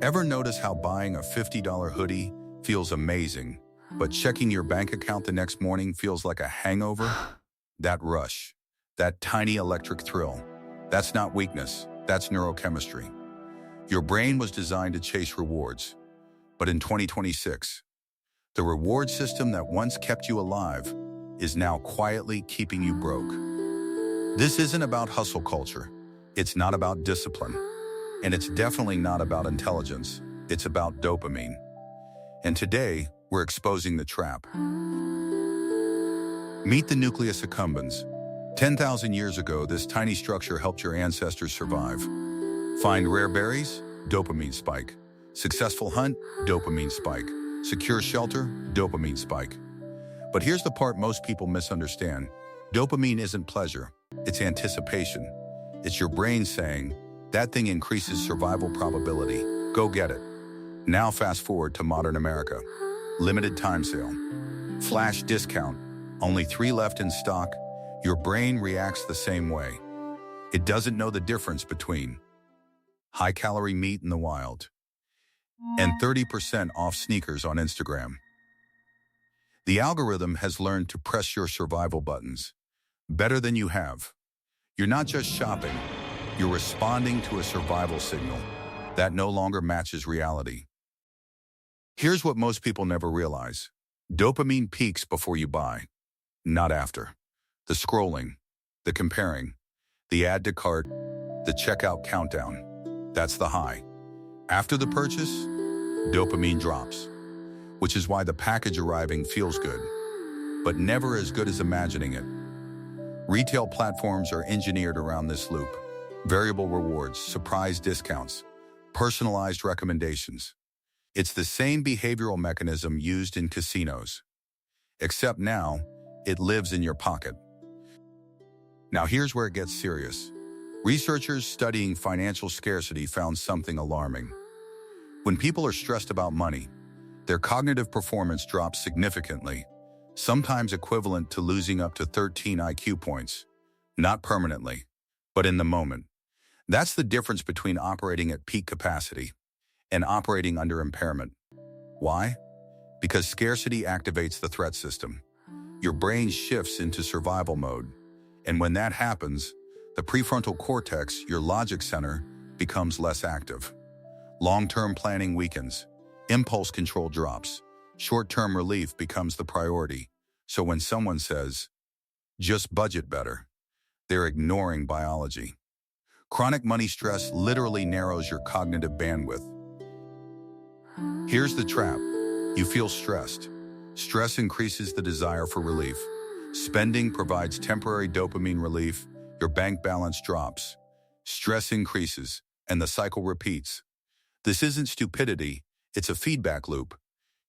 Ever notice how buying a $50 hoodie feels amazing, but checking your bank account the next morning feels like a hangover? That rush, that tiny electric thrill, that's not weakness, that's neurochemistry. Your brain was designed to chase rewards. But in 2026, the reward system that once kept you alive is now quietly keeping you broke. This isn't about hustle culture. It's not about discipline. And it's definitely not about intelligence. It's about dopamine. And today, we're exposing the trap. Meet the nucleus accumbens. 10,000 years ago, this tiny structure helped your ancestors survive. Find rare berries? Dopamine spike. Successful hunt? Dopamine spike. Secure shelter? Dopamine spike. But here's the part most people misunderstand. Dopamine isn't pleasure. It's anticipation. It's your brain saying, that thing increases survival probability. Go get it. Now fast forward to modern America. Limited time sale. Flash discount. Only 3 left in stock. Your brain reacts the same way. It doesn't know the difference between high-calorie meat in the wild and 30% off sneakers on Instagram. The algorithm has learned to press your survival buttons better than you have. You're not just shopping. You're responding to a survival signal that no longer matches reality. Here's what most people never realize. Dopamine peaks before you buy, not after. The scrolling, the comparing, the add to cart, the checkout countdown. That's the high. After the purchase, dopamine drops, which is why the package arriving feels good, but never as good as imagining it. Retail platforms are engineered around this loop. Variable rewards, surprise discounts, personalized recommendations. It's the same behavioral mechanism used in casinos, except now it lives in your pocket. Now here's where it gets serious. Researchers studying financial scarcity found something alarming. When people are stressed about money, their cognitive performance drops significantly, sometimes equivalent to losing up to 13 IQ points. Not permanently, but in the moment. That's the difference between operating at peak capacity and operating under impairment. Why? Because scarcity activates the threat system. Your brain shifts into survival mode. And when that happens, the prefrontal cortex, your logic center, becomes less active. Long-term planning weakens. Impulse control drops. Short-term relief becomes the priority. So when someone says, just budget better, they're ignoring biology. Chronic money stress literally narrows your cognitive bandwidth. Here's the trap. You feel stressed. Stress increases the desire for relief. Spending provides temporary dopamine relief. Your bank balance drops. Stress increases, and the cycle repeats. This isn't stupidity. It's a feedback loop.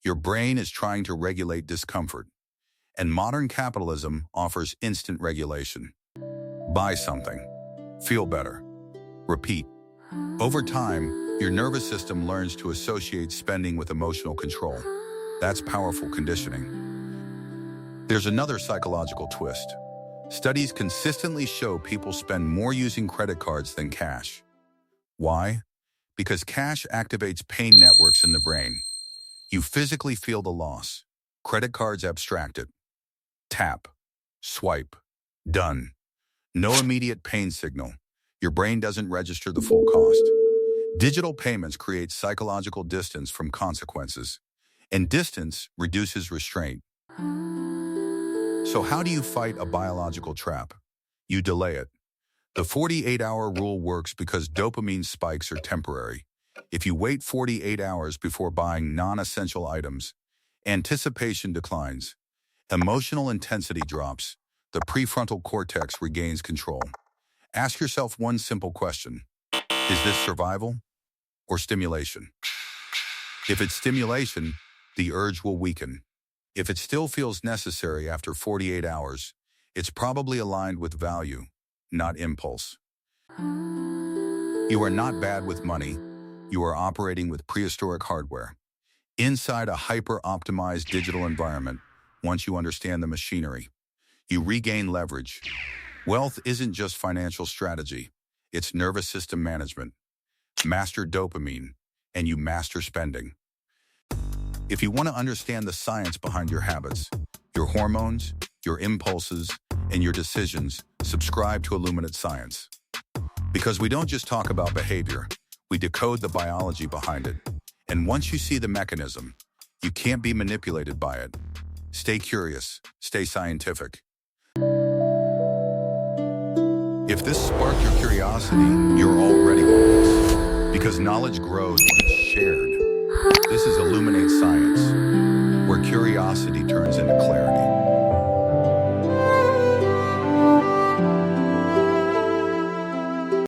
Your brain is trying to regulate discomfort. And modern capitalism offers instant regulation. Buy something. Feel better. Repeat. Over time, your nervous system learns to associate spending with emotional control. That's powerful conditioning. There's another psychological twist. Studies consistently show people spend more using credit cards than cash. Why? Because cash activates pain networks in the brain. You physically feel the loss. Credit cards abstract it. Tap. Swipe. Done. No immediate pain signal. Your brain doesn't register the full cost. Digital payments create psychological distance from consequences, and distance reduces restraint. So how do you fight a biological trap? You delay it. The 48-hour rule works because dopamine spikes are temporary. If you wait 48 hours before buying non-essential items, anticipation declines, emotional intensity drops, the prefrontal cortex regains control. Ask yourself one simple question. Is this survival or stimulation? If it's stimulation, the urge will weaken. If it still feels necessary after 48 hours, it's probably aligned with value, not impulse. You are not bad with money. You are operating with prehistoric hardware. Inside a hyper-optimized digital environment, once you understand the machinery, you regain leverage. Wealth isn't just financial strategy. It's nervous system management. Master dopamine, and you master spending. If you want to understand the science behind your habits, your hormones, your impulses, and your decisions, subscribe to Illuminate Science. Because we don't just talk about behavior, we decode the biology behind it. And once you see the mechanism, you can't be manipulated by it. Stay curious, stay scientific. If this sparked your curiosity, you're already wise. Because knowledge grows when it's shared. This is Illuminate Science, where curiosity turns into clarity.